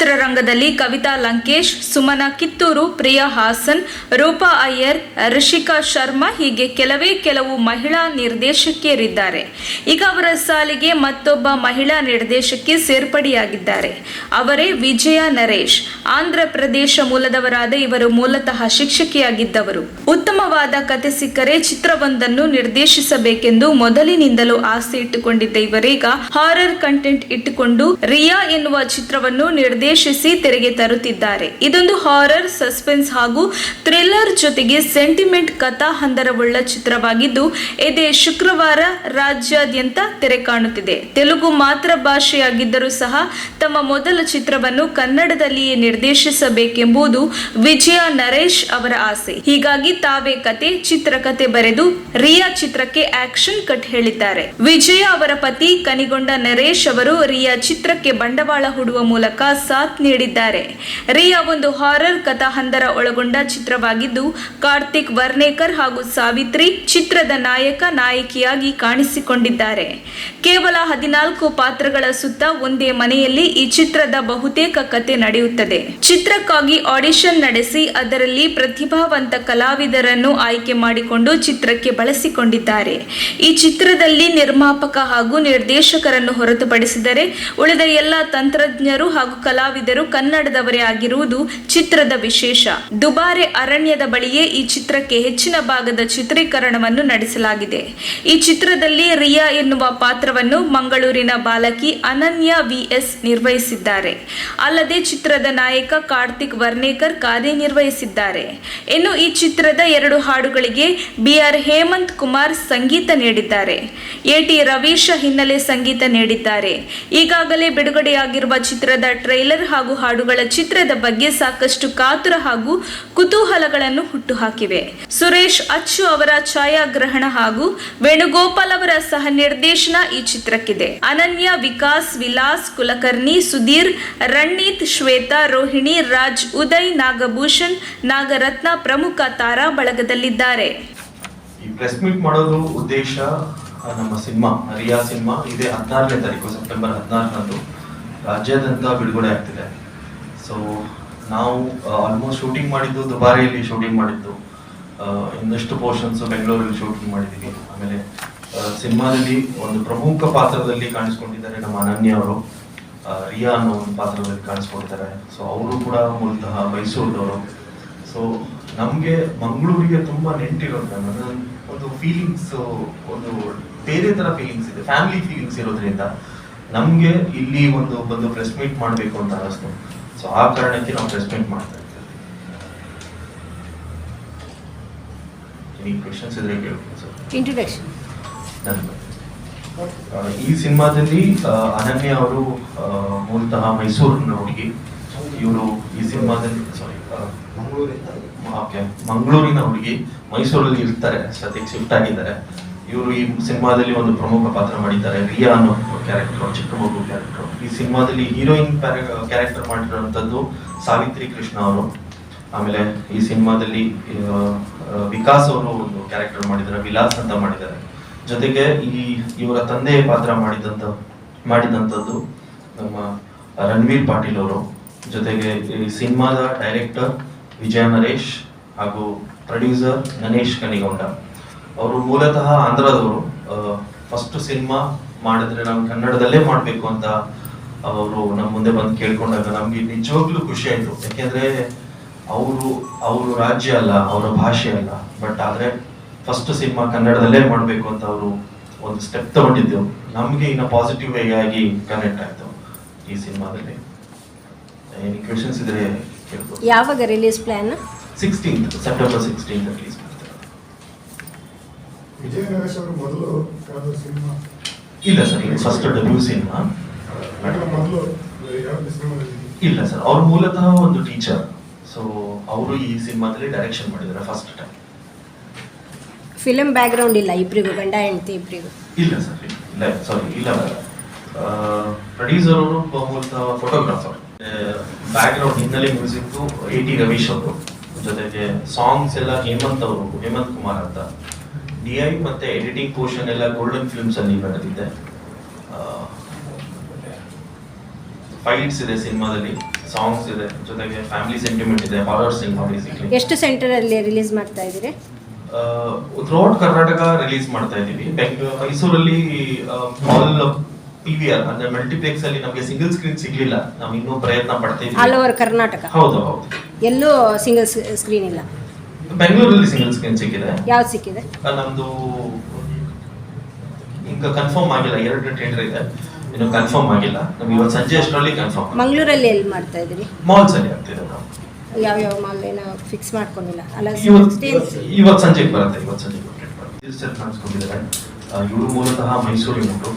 ಚಿತ್ರರಂಗದಲ್ಲಿ ಕವಿತಾ ಲಂಕೇಶ್, ಸುಮನಾ ಕಿತ್ತೂರು, ಪ್ರಿಯಾ ಹಾಸನ್, ರೂಪಾ ಅಯ್ಯರ್, ರಿಷಿಕಾ ಶರ್ಮಾ ಹೀಗೆ ಕೆಲವು ಮಹಿಳಾ ನಿರ್ದೇಶಕಿಯರಿದ್ದಾರೆ. ಈಗ ಅವರ ಸಾಲಿಗೆ ಮತ್ತೊಬ್ಬ ಮಹಿಳಾ ನಿರ್ದೇಶಕಿ ಸೇರ್ಪಡೆಯಾಗಿದ್ದಾರೆ. ಅವರೇ ವಿಜಯ ನರೇಶ್. ಆಂಧ್ರ ಪ್ರದೇಶ ಮೂಲದವರಾದ ಇವರು ಮೂಲತಃ ಶಿಕ್ಷಕಿಯಾಗಿದ್ದವರು. ಉತ್ತಮವಾದ ಕತೆ ಸಿಕ್ಕರೆ ಚಿತ್ರವೊಂದನ್ನು ನಿರ್ದೇಶಿಸಬೇಕೆಂದು ಮೊದಲಿನಿಂದಲೂ ಆಸೆ ಇಟ್ಟುಕೊಂಡಿದ್ದ ಇವರೀಗ ಹಾರರ್ ಕಂಟೆಂಟ್ ಇಟ್ಟುಕೊಂಡು ರಿಯಾ ಎನ್ನುವ ಚಿತ್ರವನ್ನು ನಿರ್ದೇಶಿಸಿ ತೆರೆಗೆ ತರುತ್ತಿದ್ದಾರೆ. ಇದೊಂದು ಹಾರರ್, ಸಸ್ಪೆನ್ಸ್ ಹಾಗೂ ಥ್ರಿಲ್ಲರ್ ಜೊತೆಗೆ ಸೆಂಟಿಮೆಂಟ್ ಕಥಾ ಹಂದರವುಳ್ಳ ಚಿತ್ರವಾಗಿದ್ದು ಇದೇ ಶುಕ್ರವಾರ ರಾಜ್ಯಾದ್ಯಂತ ತೆರೆ ಕಾಣುತ್ತಿದೆ. ತೆಲುಗು ಮಾತೃ ಭಾಷೆಯಾಗಿದ್ದರೂ ಸಹ ತಮ್ಮ ಮೊದಲ ಚಿತ್ರವನ್ನು ಕನ್ನಡದಲ್ಲಿಯೇ ನಿರ್ದೇಶಿಸಬೇಕೆಂಬುದು ವಿಜಯ ನರೇಶ್ ಅವರ ಆಸೆ. ಹೀಗಾಗಿ ತಾವೇ ಚಿತ್ರಕಥೆ ಬರೆದು ರಿಯಾ ಚಿತ್ರಕ್ಕೆ ಆಕ್ಷನ್ ಕಟ್ ಹೇಳಿದ್ದಾರೆ. ವಿಜಯ ಅವರ ಪತಿ ಕನಿಗೊಂಡ ನರೇಶ್ ಅವರು ರಿಯಾ ಚಿತ್ರಕ್ಕೆ ಬಂಡವಾಳ ಹೂಡುವ ಮೂಲಕ ಸಾಥ್ ನೀಡಿದ್ದಾರೆ. ರಿಯಾ ಒಂದು ಹಾರರ್ ಕಥಾ ಹಂದರ ಒಳಗೊಂಡ ಚಿತ್ರವಾಗಿದ್ದು ಕಾರ್ತಿಕ್ ವರ್ನೇಕರ್ ಹಾಗೂ ಸಾವಿತ್ರಿ ಚಿತ್ರದ ನಾಯಕಿಯಾಗಿ ಕಾಣಿಸಿಕೊಂಡಿದ್ದಾರೆ. ಕೇವಲ 14 ಪಾತ್ರಗಳ ಸುತ್ತ ಒಂದೇ ಮನೆಯಲ್ಲಿ ಈ ಚಿತ್ರದ ಬಹುತೇಕ ಕತೆ ನಡೆಯುತ್ತದೆ. ಚಿತ್ರಕ್ಕಾಗಿ ಆಡಿಷನ್ ನಡೆಸಿ ಅದರಲ್ಲಿ ಪ್ರತಿಭಾವಂತ ಕಲಾವಿದರನ್ನು ಆಯ್ಕೆ ಮಾಡಿಕೊಂಡು ಚಿತ್ರಕ್ಕೆ ಬಳಸಿಕೊಂಡಿದ್ದಾರೆ. ಈ ಚಿತ್ರದಲ್ಲಿ ನಿರ್ಮಾಪಕ ಹಾಗೂ ನಿರ್ದೇಶಕರನ್ನು ಹೊರತುಪಡಿಸಿದರೆ ಉಳಿದ ಎಲ್ಲ ತಂತ್ರಜ್ಞರು ಹಾಗೂ ಕಲಾವಿದರು ಕನ್ನಡದವರೇ ಆಗಿರುವುದು ಚಿತ್ರದ ವಿಶೇಷ. ದುಬಾರೆ ಅರಣ್ಯದ ಬಳಿಯೇ ಈ ಚಿತ್ರಕ್ಕೆ ಹೆಚ್ಚಿನ ಭಾಗದ ಚಿತ್ರೀಕರಣವನ್ನು ನಡೆಸಲಾಗಿದೆ. ಈ ಚಿತ್ರದಲ್ಲಿ ರಿಯಾ ಎನ್ನುವ ಪಾತ್ರವನ್ನು ಮಂಗಳೂರಿನ ಬಾಲಕಿ ಅನನ್ಯ VS ನಿರ್ವಹಿಸಿದ್ದಾರೆ. ಅಲ್ಲದೆ ಚಿತ್ರದ ನಾಯಕ ಕಾರ್ತಿಕ್ ವರ್ನೇಕರ್ ಕಾರ್ಯನಿರ್ವಹಿಸಿದ್ದಾರೆ. ಇನ್ನು ಈ ಚಿತ್ರದ 2 ಹಾಡುಗಳಿಗೆ BR ಹೇಮಂತ್ ಕುಮಾರ್ ಸಂಗೀತ ನೀಡಿದ್ದಾರೆ. AT ರವೀಶ ಹಿನ್ನೆಲೆ ಸಂಗೀತ ನೀಡಿದ್ದಾರೆ. ಈಗಾಗಲೇ ಬಿಡುಗಡೆಯಾಗಿರುವ ಚಿತ್ರದ ಟ್ರೈಲರ್ ಹಾಗೂ ಹಾಡುಗಳ ಚಿತ್ರದ ಬಗ್ಗೆ ಸಾಕಷ್ಟು ಕಾತುರ ಹಾಗೂ ಕುತೂಹಲಗಳನ್ನು ಹುಟ್ಟುಹಾಕಿವೆ. ಸುರೇಶ್ ಅಚ್ಚು ಅವರ ಛಾಯಾಗ್ರಹಣ ಹಾಗೂ ವೇಣುಗೋಪಾಲ್ ಅವರ ಸಹ ನಿರ್ದೇಶನ ಈ ಚಿತ್ರಕ್ಕಿದೆ. ಅನನ್ಯ, ವಿಕಾಸ್, ವಿಲಾಸ್, ಕುಲಕರ್ಣಿ, ಸುಧೀರ್, ರಣೀತ್, ಶ್ವೇತಾ, ರೋಹಿಣಿ, ರಾಜ್, ಉದಯ್, ನಾಗಭೂಷಣ್, ನಾಗರತ್ನ ಪ್ರಮುಖ ತಾರಾ ಬಳಗದಲ್ಲಿದ್ದಾರೆ. ಈ ಪ್ರೆಸ್ ಮೀಟ್ ಮಾಡೋದು ಉದ್ದೇಶ ನಮ್ಮ ಸಿನಿಮಾ ರಿಯಾ ಸಿನಿಮಾ ಇದೇ 16ನೇ ತಾರೀಕು ಸೆಪ್ಟೆಂಬರ್ 14ರಂದು ರಾಜ್ಯಾದ್ಯಂತ ಬಿಡುಗಡೆ ಆಗ್ತಿದೆ. ಸೊ ನಾವು ಆಲ್ಮೋಸ್ಟ್ ಶೂಟಿಂಗ್ ಮಾಡಿದ್ದು ದುಬಾರಿಯಲ್ಲಿ ಶೂಟಿಂಗ್ ಮಾಡಿದ್ದು, ಇನ್ನಷ್ಟು ಪೋರ್ಷನ್ಸ್ ಬೆಂಗಳೂರಲ್ಲಿ ಶೂಟಿಂಗ್ ಮಾಡಿದ್ದೀವಿ. ಆಮೇಲೆ ಸಿನಿಮಾದಲ್ಲಿ ಒಂದು ಪ್ರಮುಖ ಪಾತ್ರದಲ್ಲಿ ಕಾಣಿಸ್ಕೊಂಡಿದ್ದಾರೆ ನಮ್ಮ ಅನನ್ಯ ಅವರು. ರಿಯಾ ಅನ್ನೋ ಒಂದು ಪಾತ್ರದಲ್ಲಿ ಕಾಣಿಸ್ಕೊಂಡಿದ್ದಾರೆ. ಸೊ ಅವರು ಕೂಡ ಮೂಲತಃ ಮೈಸೂರಿನವರು. ಸೊ ನಮಗೆ ಮಂಗಳೂರಿಗೆ ತುಂಬಾ ನೆಂಟಿರೋದು, ಒಂದು ಫೀಲಿಂಗ್ಸ್, ಒಂದು ಬೇರೆ ತರ ಫೀಲಿಂಗ್ಸ್ ಇದೆ, ಫ್ಯಾಮಿಲಿ ಫೀಲಿಂಗ್ಸ್ ಇರೋದ್ರಿಂದ ನಮ್ಗೆ ಇಲ್ಲಿ ಒಂದು ಪ್ರೆಸ್ ಮೀಟ್ ಮಾಡಬೇಕು ಅಂತ ಅನಿಸ್ತು. ಸೊ ಆ ಕಾರಣಕ್ಕೆ ನಾವು ಪ್ರೆಸ್ ಮೀಟ್ ಮಾಡ್ತಾ ಇದ್ದೀವಿ. ಈ ಕ್ವೆಶ್ಚನ್ಸ್ ಇದ್ರೆ ಕೇಳ್ಬೋದು ಸರ್. ಇಂಟ್ರೊಡಕ್ಷನ್. ಈ ಸಿನಿಮಾದಲ್ಲಿ ಅನನ್ಯ ಅವರು ಮೂಲತಃ ಮೈಸೂರಿನ ಹುಡುಗಿ. ಇವರು ಈ ಸಿನಿಮಾದಲ್ಲಿ ಮಂಗಳೂರಿನ ಹುಡುಗಿ, ಮೈಸೂರಲ್ಲಿ ಇರ್ತಾರೆ, ಸದ್ಯಕ್ಕೆ ಶಿಫ್ಟ್ ಆಗಿದ್ದಾರೆ. ಇವರು ಈ ಸಿನಿಮಾದಲ್ಲಿ ಒಂದು ಪ್ರಮುಖ ಪಾತ್ರ ಮಾಡಿದ್ದಾರೆ. ರಿಯಾ ಅನ್ನೋ ಕ್ಯಾರೆಕ್ಟರ್, ಚಿಕ್ಕ ಮಗು ಕ್ಯಾರೆಕ್ಟರ್. ಈ ಸಿನಿಮಾದಲ್ಲಿ ಹೀರೋಯಿನ್ ಕ್ಯಾರೆಕ್ಟರ್ ಮಾಡಿರುವಂತದ್ದು ಸಾವಿತ್ರಿ ಕೃಷ್ಣ ಅವರು. ಆಮೇಲೆ ಈ ಸಿನಿಮಾದಲ್ಲಿ ವಿಕಾಸ್ ಅವರು ಒಂದು ಕ್ಯಾರೆಕ್ಟರ್ ಮಾಡಿದ್ದಾರೆ, ವಿಲಾಸ್ ಅಂತ ಮಾಡಿದ್ದಾರೆ. ಜೊತೆಗೆ ಇವರ ತಂದೆ ಪಾತ್ರ ಮಾಡಿದಂಥದ್ದು ನಮ್ಮ ರಣವೀರ್ ಪಾಟೀಲ್ ಅವರು. ಜೊತೆಗೆ ಈ ಸಿನಿಮಾದ ಡೈರೆಕ್ಟರ್ ವಿಜಯ ನರೇಶ್ ಹಾಗೂ ಪ್ರೊಡ್ಯೂಸರ್ ಗಣೇಶ್ ಕನಿಗೊಂಡ. ಅವರು ಮೂಲತಃ ಆಂಧ್ರದವರು. ಫಸ್ಟ್ ಸಿನಿಮಾ ಮಾಡಿದ್ರೆ ನಾವು ಕನ್ನಡದಲ್ಲೇ ಮಾಡಬೇಕು ಅಂತ ಅವರು ನಮ್ಮ ಮುಂದೆ ಬಂದು ಕೇಳ್ಕೊಂಡಾಗ ನಮ್ಗೆ ನಿಜವಾಗ್ಲೂ ಖುಷಿ ಆಯ್ತು. ಯಾಕೆಂದ್ರೆ ಅವರು ರಾಜ್ಯ ಅಲ್ಲ, ಅವರ ಭಾಷೆ ಅಲ್ಲ, ಬಟ್ ಆದ್ರೆ ಫಸ್ಟ್ ಸಿನಿಮಾ ಕನ್ನಡದಲ್ಲೇ ಮಾಡಬೇಕು ಅಂತ ಅವರು ಒಂದು ಸ್ಟೆಪ್ ತಗೊಂಡಿದ್ದೆವು. ನಮ್ಗೆ ಇನ್ನ ಪಾಸಿಟಿವ್ ವೇ ಆಗಿ ಕನೆಕ್ಟ್ ಆಯ್ತು ಈ ಸಿನಿಮಾದಲ್ಲಿ. ಏನಿ ಕ್ವೆಶ್ಚನ್ಸ್ ಇದ್ರೆ ಕೇಳ್ಬೋದು. ಯಾವಾಗ release plan? 16th September 16th release ಮಾಡ್ತಾರೆ. ವಿಜಯ ನರೇಶ್ ಅವರು ಮೊದಲು ಸಿನಿಮಾ ಇಲ್ಲ ಸರ್, ಇದು ಫಸ್ಟ್ ಡೆಬ್ಯೂ ಸಿನಿಮಾ. ಇಲ್ಲ ಸರ್, ಅವ್ರು ಮೂಲತಃ ಒಂದು ಟೀಚರ್. ಸೊ ಅವರು ಈ ಸಿನಿಮಾದಲ್ಲಿ ಡೈರೆಕ್ಷನ್ ಮಾಡಿದ್ದಾರೆ first time. Film back ground ಇಲ್ಲ ಇಬ್ಬರಿಗೂ, ಗಂಡ ಹೆಂಡತಿ ಇಬ್ಬರಿಗೂ? ಇಲ್ಲ ಸರ್, ಇಲ್ಲ. ಪ್ರೊಡ್ಯೂಸರ್ ಅವರು ಮೂಲತಃ ಫೋಟೋಗ್ರಾಫರ್. ಬ್ಯಾಕ್ ಗ್ರೌಂಡ್ ಹಿನ್ನೆಲೆ ಮ್ಯೂಸಿಕ್ AT ರವೀಶ್ ಅವರು. ಜೊತೆಗೆ ಸಾಂಗ್ಸ್ ಎಲ್ಲ ಹೇಮಂತ್ ಕುಮಾರ್ ಅಂತ. DI ಮತ್ತೆ ಎಡಿಟಿಂಗ್ ಪೋರ್ಷನ್ ಎಲ್ಲ ಗೋಲ್ಡನ್ ಫಿಲ್ಮ್ಸ್ ಅಲ್ಲಿ ಬರೆದಿದ್ದೆ. ಫೈಟ್ಸ್ ಇದೆ ಸಿನಿಮಾದಲ್ಲಿ, ಸಾಂಗ್ಸ್ ಇದೆ, ಜೊತೆಗೆ ಫ್ಯಾಮಿಲಿ ಸೆಂಟಿಮೆಂಟ್ ಇದೆ, ಹಾರರ್ ಸಿನಿಮಾ ಬೇಸಿಕ್ಲಿ. ಎಷ್ಟು ಸೆಂಟರಲ್ಲಿ ರಿಲೀಸ್ ಮಾಡ್ತಾ ಇದ್ದೀರಿ? ಥ್ರೂಔಟ್ ಕರ್ನಾಟಕ ರಿಲೀಸ್ ಮಾಡ್ತಾ ಇದ್ದೀವಿ. ಮೈಸೂರಲ್ಲಿ ಆಲ್ PVR ಅಂದ್ರೆ ಮಲ್ಟಿಪ್ಲೆಕ್ಸ್ ಅಲ್ಲಿ ನಮಗೆ ಸಿಂಗಲ್ ಸ್ಕ್ರೀನ್ ಸಿಗ್ಲಿಲ್ಲ, ನಾವು ಇನ್ನೂ ಪ್ರಯತ್ನ ಪಡ್ತಾ ಆಲ್ ಇದ್ದೀವಿ. ಓವರ್ ಕರ್ನಾಟಕ ಹೌದು ಹೌದು. ಎಲ್ಲೂ ಸಿಂಗಲ್ ಸ್ಕ್ರೀನ್ ಇಲ್ಲ. ಬೆಂಗಳೂರಲ್ಲಿ ಸಿಂಗಲ್ ಸ್ಕ್ರೀನ್ ಸಿಕ್ಕಿದೆ. ಯಾವ್ದು ಸಿಕ್ಕಿದೆ? ನಮ್ದು ಈಗ ಕನ್ಫರ್ಮ್ ಆಗಿಲ್ಲ, 2 ಟೆಂಡರ್ ಇದೆ, ಇನ್ನು ಕನ್ಫರ್ಮ್ ಆಗಿಲ್ಲ. ನಮ್ಗೆ ಇವತ್ತು ಸಂಜೆ ಅಷ್ಟರಲ್ಲಿ ಕನ್ಫರ್ಮ್. ಮಂಗಳೂರಲ್ಲಿ ಎಲ್ಲಿ ಮಾಡ್ತಾ ಇದ್ದೀರಿ? ಮಾಲ್ಸ್ ಅಲ್ಲಿ ಆಗ್ತಿದೆ ನಾವು. ಯಾವ ಮಾಲ್ ಏನೋ ಫಿಕ್ಸ್ ಮಾಡ್ಕೊಂಡಿಲ್ಲ ಅಲ್ಲ? ಇವತ್ತು ಸಂಜೆಗೆ ಬರುತ್ತೆ, ಇವತ್ತು ಸಂಜೆಗೆ ಕಾಣಿಸ್ಕೊಂಡಿದ್ದಾರೆ. ಇವರು ಮೂಲತಃ ಮೈಸೂರಿನವರು.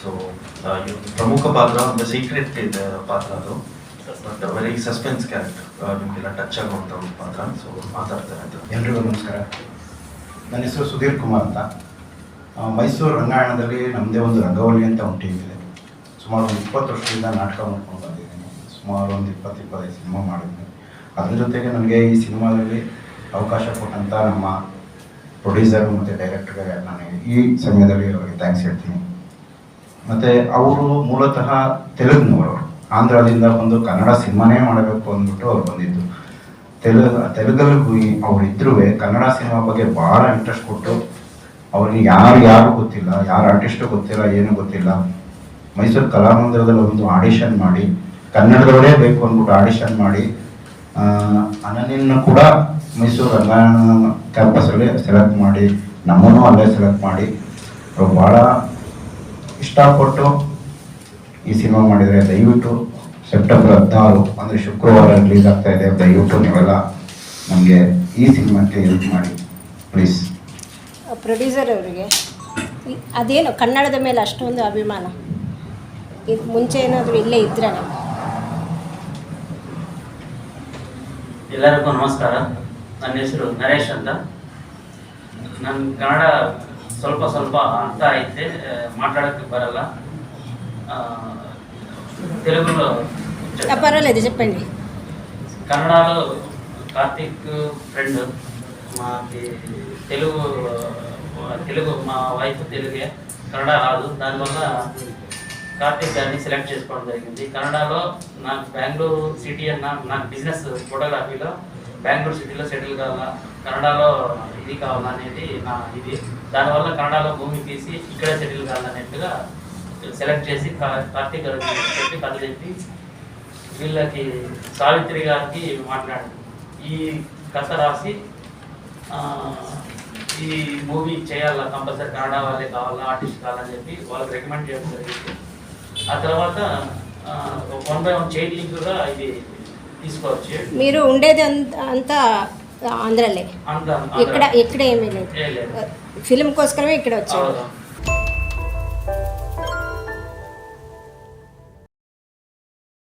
ಸೊ ಪ್ರಮುಖ ಪಾತ್ರ ಒಂದು ಸೀಕ್ರೆಟ್ ಇದೆ ಪಾತ್ರ, ಅದು ಬಟ್ ವೆರಿ ಸಸ್ಪೆನ್ಸ್ ಕ್ಯಾರೆಕ್ಟರ್, ನಿಮಗೆಲ್ಲ ಟಚ್ ಆಗುವಂಥ ಒಂದು ಪಾತ್ರ. ಸೊ ಮಾತಾಡ್ತಾರೆ ಅಂತ. ಎಲ್ರಿಗೂ ನಮಸ್ಕಾರ. ನನ್ನ ಹೆಸರು ಸುಧೀರ್ ಕುಮಾರ್ ಅಂತ. ಮೈಸೂರು ರಂಗಾಯಣದಲ್ಲಿ ನಮ್ಮದೇ ಒಂದು ರಂಗವಲ್ಲಿ ಅಂತ ಒಂದು ಟೀಮ್ ಇದೆ. ಸುಮಾರು ಒಂದು 20 ವರ್ಷದಿಂದ ನಾಟಕ ಮಾಡ್ಕೊಂಡು ಬಂದಿದ್ದೀನಿ. ಸುಮಾರು ಒಂದು 20-25 ಸಿನಿಮಾ ಮಾಡಿದ್ದೀನಿ. ಅದ್ರ ಜೊತೆಗೆ ನನಗೆ ಈ ಸಿನಿಮಾದಲ್ಲಿ ಅವಕಾಶ ಕೊಟ್ಟಂಥ ನಮ್ಮ ಪ್ರೊಡ್ಯೂಸರ್ ಮತ್ತು ಡೈರೆಕ್ಟರ್ಗೆ ನಾನು ಈ ಸಮಯದಲ್ಲಿ ಅವರಿಗೆ ಥ್ಯಾಂಕ್ಸ್ ಹೇಳ್ತೀನಿ. ಮತ್ತು ಅವರು ಮೂಲತಃ ತೆಲುಗಿನವರು, ಆಂಧ್ರದಿಂದ ಬಂದು ಕನ್ನಡ ಸಿನಿಮಾನೇ ಮಾಡಬೇಕು ಅಂದ್ಬಿಟ್ಟು ಅವ್ರು ಬಂದಿದ್ದು. ತೆಲುಗಲ್ಲಿ ಅವರಿದ್ರೂ ಕನ್ನಡ ಸಿನಿಮಾ ಬಗ್ಗೆ ಭಾಳ ಇಂಟ್ರೆಸ್ಟ್ ಕೊಟ್ಟು, ಅವ್ರಿಗೆ ಯಾರು ಗೊತ್ತಿಲ್ಲ, ಯಾರು ಆರ್ಟಿಸ್ಟು ಗೊತ್ತಿಲ್ಲ, ಏನೂ ಗೊತ್ತಿಲ್ಲ. ಮೈಸೂರು ಕಲಾಮಂದಿರದಲ್ಲಿ ಒಂದು ಆಡಿಷನ್ ಮಾಡಿ, ಕನ್ನಡದವರೇ ಬೇಕು ಅಂದ್ಬಿಟ್ಟು ಆಡಿಷನ್ ಮಾಡಿ ಅನನ್ಯನ ಕೂಡ ಮೈಸೂರು ರಂಗಾಯಣ ಕ್ಯಾಂಪಸಲ್ಲಿ ಸೆಲೆಕ್ಟ್ ಮಾಡಿ, ನಮ್ಮನ್ನು ಅಲ್ಲೇ ಸೆಲೆಕ್ಟ್ ಮಾಡಿ ಅವ್ರು ಭಾಳ ಇಷ್ಟಪಟ್ಟು ಈ ಸಿನಿಮಾ ಮಾಡಿದರೆ. ದಯವಿಟ್ಟು ಸೆಪ್ಟೆಂಬರ್ 16 ಅಂದರೆ ಶುಕ್ರವಾರ ರಿಲೀಸ್ ಆಗ್ತಾ ಇದೆ. ದಯವಿಟ್ಟು ನೀವೆಲ್ಲ ನಮಗೆ ಈ ಸಿನಿಮಾಕ್ಕೆ ಹೆಲ್ಪ್ ಮಾಡಿ ಪ್ಲೀಸ್. ಪ್ರೊಡ್ಯೂಸರ್ ಅವರಿಗೆ ಅದೇನು ಕನ್ನಡದ ಮೇಲೆ ಅಷ್ಟೊಂದು ಅಭಿಮಾನ? ಇದು ಮುಂಚೆ ಏನಾದರೂ ಇಲ್ಲೇ ಇದ್ರೆ ನಾವು? ಎಲ್ಲರಿಗೂ ನಮಸ್ಕಾರ. ನನ್ನ ಹೆಸರು ನರೇಶ್ ಅಂತ. ನನ್ನ ಕನ್ನಡ ಸ್ವಲ್ಪ ಅರ್ಥ ಐತೆ, మాట్లాడಕ್ಕೆ ಬರಲ್ಲ. తెలుగులో పర్వాలేదు చెప్పండి. కన్నడలో కార్తిక్ ఫ్రెండ్, మాకి తెలుగు మా వైఫ్ తెలుగే, కన్నడ రాదు. దానివల్ల కార్తిక్ గారిని సెలెక్ట్ చేసుకోవడం జరిగింది. కన్నడలో నాకు బెంగళూరు సిటీ నాకు బిజినెస్ ఫోటోగ్రఫీలో బెంగళూరు సిటీలో సెటిల్ కావాలా, కన్నడలో ఇది కావాలనేది నా ఇది. దానివల్ల కన్నడలో భూమి తీసి ఇక్కడే సెటిల్ కావాలనేట్టుగా సెలెక్ట్ చేసి కార్తిక్ గారు చెప్పి కథ చెప్పి వీళ్ళకి సావిత్రి గారికి మాట్లాడారు. ఈ కథ రాసి ఈ మూవీ చేయాలా, కంపల్సరీ కన్నడ వాళ్ళే కావాలా, ఆర్టిస్ట్ కావాలని చెప్పి వాళ్ళకి రికమెండ్ చేయడం జరిగింది. ఆ తర్వాత 1 by 1 చైల్డ్గా ఇది తీసుకోవచ్చు. మీరు ఉండేది అంతా ఆంధ్రలే? అంతా ఇక్కడ ఏమీ లేదు, లేదు. ఫిల్మ్ కోసమే ఇక్కడ వచ్చారు.